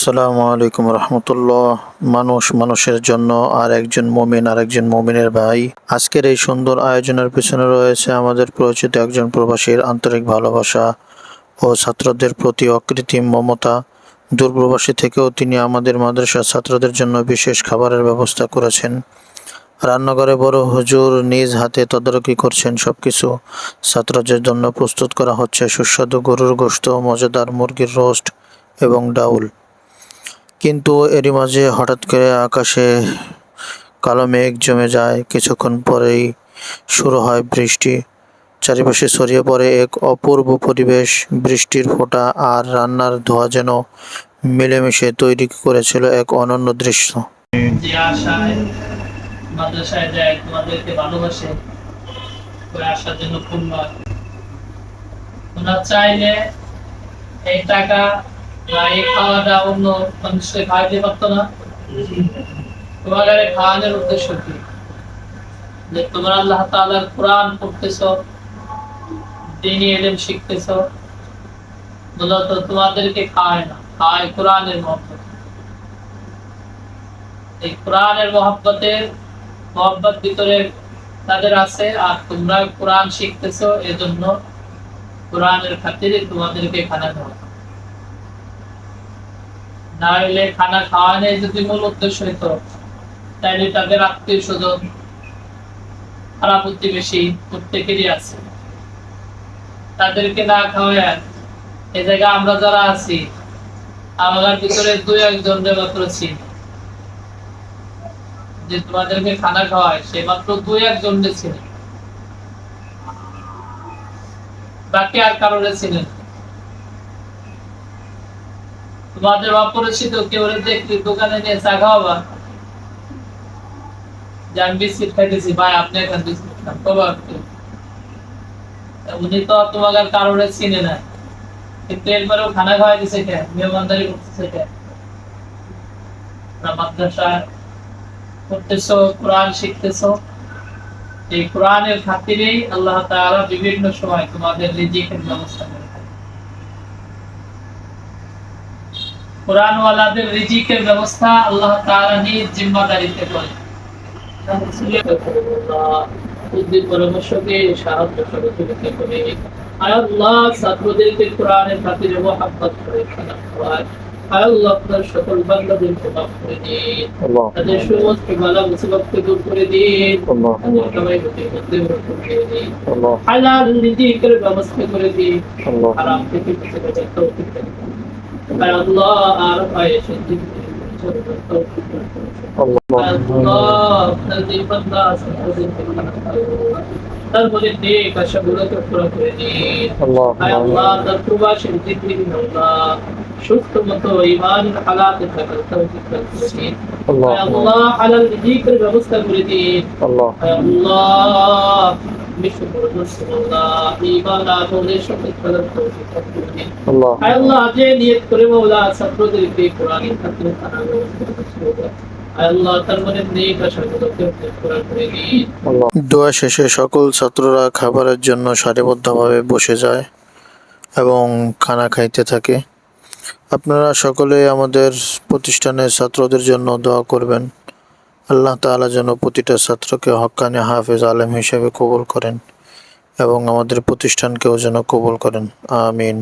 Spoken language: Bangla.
আসসালামু আলাইকুম রহমতুল্লাহ। মানুষ মানুষের জন্য আর একজন মুমিন আর একজন মুমিনের ভাই। আজকের এই সুন্দর আয়োজনের পিছনে রয়েছে আমাদের পরিচিত একজন প্রবাসীর আন্তরিক ভালোবাসা ও ছাত্রদের প্রতি অকৃত্রিম মমতা। দূরপ্রবাসী থেকেও তিনি আমাদের মাদ্রাসার ছাত্রদের জন্য বিশেষ খাবারের ব্যবস্থা করেছেন। রান্নাঘরে বড় হুজুর নিজ হাতে তদারকি করছেন সবকিছু। ছাত্রদের জন্য প্রস্তুত করা হচ্ছে সুস্বাদু গরুর গোশত, মজাদার মুরগির রোস্ট এবং ডাউল। কিন্তু এরই মাঝে হঠাৎ করে আকাশে কালো মেঘ জমে যায়। কিছুক্ষণ পরেই শুরু হয় বৃষ্টি। চারিপাশে ছড়িয়ে পড়ে এক অপূর্ব পরিবেশ। বৃষ্টির ফোঁটা আর রান্নার ধোঁয়া যেন মিলেমিশে তৈরি করেছিল এক অনন্য দৃশ্য। যে আশায় মাদ্রাসায় যায় তোমাদেরকে ভালোবাসে, ওই আশার জন্য পূর্ণ হয়। ওনার চাইলে এই টাকা বা এই খাওয়াটা অন্য মানুষকে খাওয়াইতে পারতো না। তোমাদের খাওয়ানোর উদ্দেশ্য কি? যে তোমরা আল্লাহ তাআলার কোরআন পড়তেছ, দ্বীনি ইলম শিখতেছ, মূলত তোমাদেরকে খাওয়ায় না, খাওয়ায় কোরআনের মহব্বত। এই কোরআনের মহব্বত ভিতরে তাদের আছে, আর তোমরা কোরআন শিখতেছো, এজন্য কোরআনের খাতিরে তোমাদেরকে খানা খাওয়া। না হলে খানা খাওয়ানোর যদি মূল উদ্দেশ্য হইতো, তাহলে তাদের আত্মীয় স্বজন, খারাপ প্রতিবেশী প্রত্যেকেরই আছে, তাদেরকে না খাওয়ায় এই জায়গায় আমরা যারা আছি, আমাদের ভিতরে দুই একজন মাত্র চিনি যে তোমাদেরকে খানা খাওয়ায়, সে মাত্র দুই একজন চিনি, বাকি আর কারোরে চিনেন। তোমাদের অপরিচিত কেউ দেখলি দোকানে নিয়ে চা খাওয়াবা, যে আমি বিস্কিট খাইতেছি, ভাই আপনি এখান বিস্কিট খান, উনি তো তোমাকে কারোরে চিনে না, কিন্তু এরপরেও খানা খাওয়াই দিছে কে? মেহমানদারি করতেছে কে? মাদ্রাসায় পড়তেছো, কোরআন শিখতেছো, এই কোরআনের খাতিরেই আল্লাহ তাআলা বিভিন্ন সময় তোমাদের রিজিকের ব্যবস্থা করে। কোরআনওয়ালাদের রিজিকের ব্যবস্থা আল্লাহ তাআলা নিজ জিম্মাদারিতে করে। বুদ্ধি পরামর্শকে সাহায্য সহযোগিতা করে আল্লাহ ছাত্রদেরকে কোরআনের খাতিরে মুহাব্বত করে খাওয়ায়। আল্লাহ আপনার সকল বান্দাদেরকে মাফ করে দিন, তাদের সমস্ত বালা মুসিবতকে দূর করে দিন, হালাল রিজিকের ব্যবস্থা করে দিন, হারাম থেকে বেঁচে থাকার তৌফিক দান। আল্লাহ আর পায়ে সঞ্জিত তারপরে নেক আশাগুলোকে পুরো করে দিন। আল্লাহ তার প্রবাসী জিন্দেগি আল্লাহ সুস্থ মতো ঈমান হালাতে থাকার তৌফিক দান করুন। আল্লাহ হালাল রিজিকের ব্যবস্থা করে দিন। আল্লাহ আল্লাহ যে নিয়ত করে মাওলা ছাত্রদেরকে কোরআনের খাতিরে আল্লাহ তার মনে নেক আশাগুলোকে পুরো করে দিন। দোয়া শেষে সকল ছাত্ররা খাবারের জন্য সারিবদ্ধভাবে বসে যায় এবং খানা খাইতে থাকে। আপনারা সকলে আমাদের প্রতিষ্ঠানের ছাত্রদের জন্য দোয়া করবেন। আল্লাহ তাআলা যেন প্রতিটা ছাত্রকে হক্কানি হাফেজ আলেম হিসেবে কবুল করেন এবং আমাদের প্রতিষ্ঠানকেও যেন কবুল করেন। আমিন।